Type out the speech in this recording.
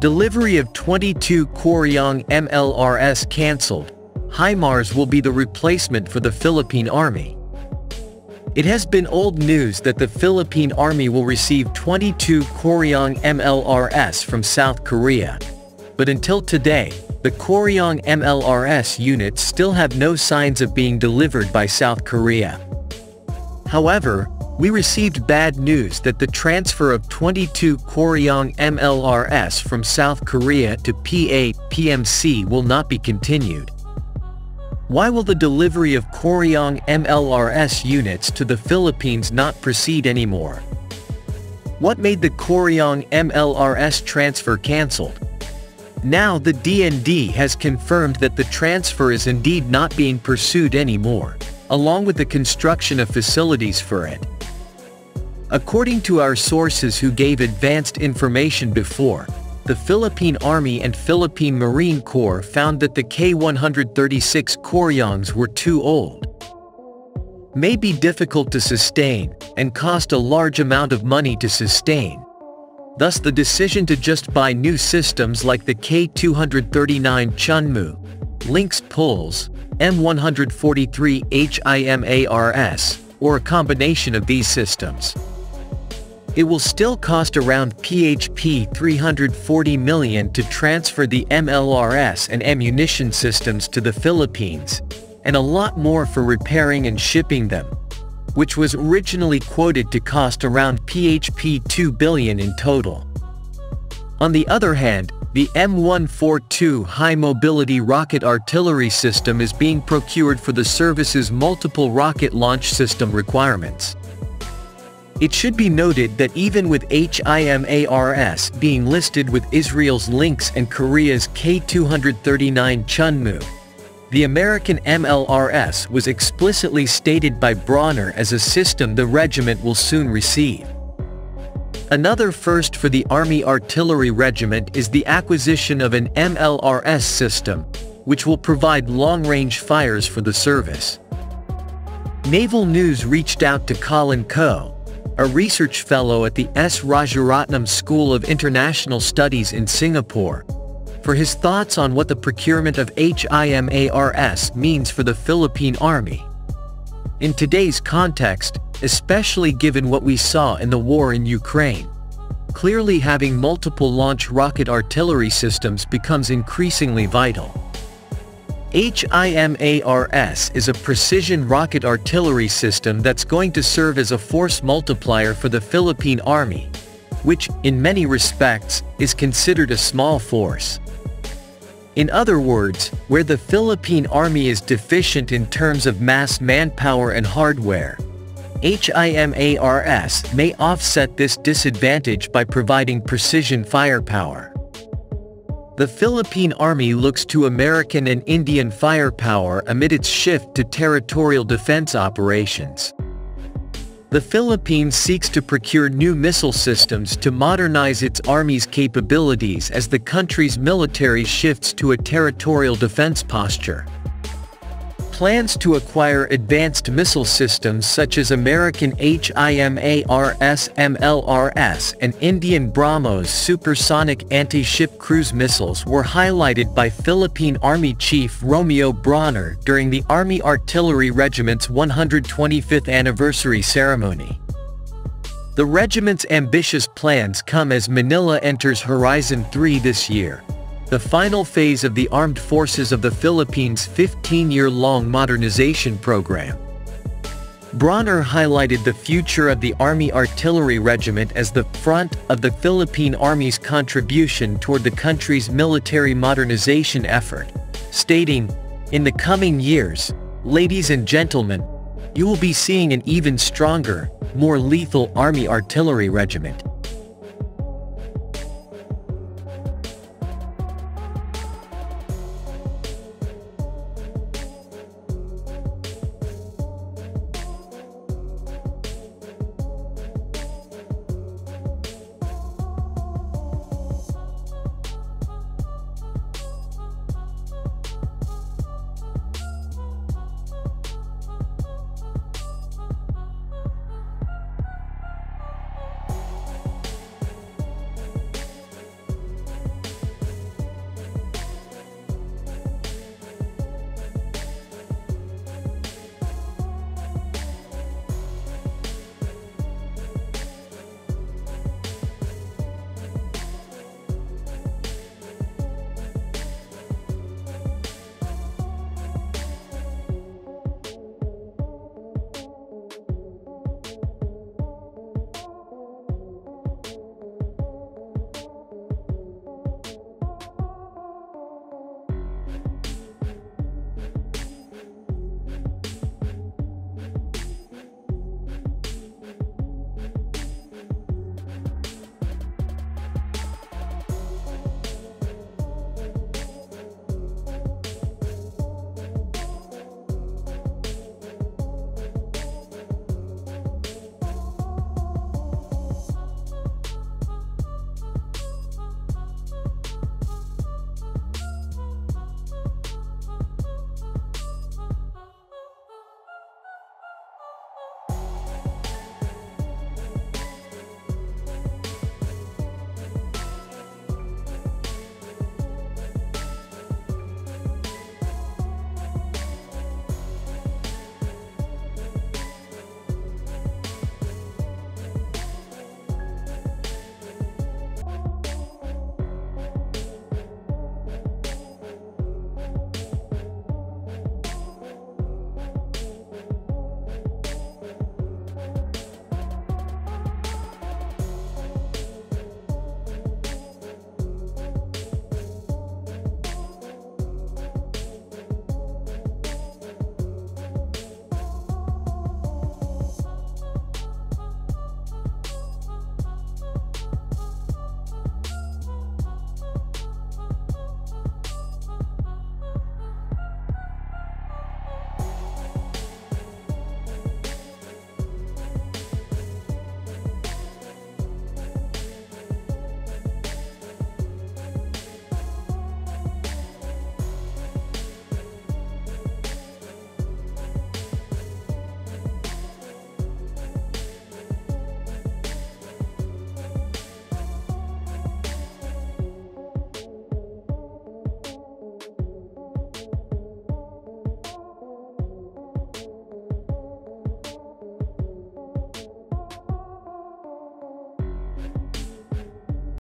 Delivery of 22 Kooryong MLRS cancelled. HIMARS will be the replacement for the Philippine Army. It has been old news that the Philippine Army will receive 22 Kooryong MLRS from South Korea. But until today, the Kooryong MLRS units still have no signs of being delivered by South Korea. However, we received bad news that the transfer of 22 Kooryong MLRS from South Korea to PMC will not be continued. Why will the delivery of Kooryong MLRS units to the Philippines not proceed anymore? What made the Kooryong MLRS transfer cancelled? Now the DND has confirmed that the transfer is indeed not being pursued anymore, along with the construction of facilities for it. According to our sources who gave advanced information before, the Philippine Army and Philippine Marine Corps found that the K-136 Kooryongs were too old, may be difficult to sustain, and cost a large amount of money to sustain. Thus the decision to just buy new systems like the K-239 Chunmoo, Lynx Pulse, M143 HIMARS, or a combination of these systems. It will still cost around PHP 340 million to transfer the MLRS and ammunition systems to the Philippines, and a lot more for repairing and shipping them, which was originally quoted to cost around PHP 2 billion in total. On the other hand, the M142 High Mobility Rocket Artillery System is being procured for the service's multiple rocket launch system requirements. It should be noted that even with HIMARS being listed with Israel's Lynx and Korea's K-239 Chunmoo, the American MLRS was explicitly stated by Bronner as a system the regiment will soon receive. Another first for the Army Artillery Regiment is the acquisition of an MLRS system, which will provide long-range fires for the service. Naval News reached out to Colin Coe, a research fellow at the S. Rajaratnam School of International Studies in Singapore, for his thoughts on what the procurement of HIMARS means for the Philippine Army. In today's context, especially given what we saw in the war in Ukraine, clearly having multiple launch rocket artillery systems becomes increasingly vital. HIMARS is a precision rocket artillery system that's going to serve as a force multiplier for the Philippine Army, which, in many respects, is considered a small force. In other words, where the Philippine Army is deficient in terms of mass manpower and hardware, HIMARS may offset this disadvantage by providing precision firepower. The Philippine Army looks to American and Indian firepower amid its shift to territorial defense operations. The Philippines seeks to procure new missile systems to modernize its army's capabilities as the country's military shifts to a territorial defense posture. Plans to acquire advanced missile systems such as American HIMARS MLRS and Indian BrahMos supersonic anti-ship cruise missiles were highlighted by Philippine Army Chief Romeo Bronner during the Army Artillery Regiment's 125th anniversary ceremony. The regiment's ambitious plans come as Manila enters Horizon 3 this year, the final phase of the Armed Forces of the Philippines' 15-year-long modernization program. Bronner highlighted the future of the Army Artillery Regiment as the front of the Philippine Army's contribution toward the country's military modernization effort, stating, "In the coming years, ladies and gentlemen, you will be seeing an even stronger, more lethal Army Artillery Regiment."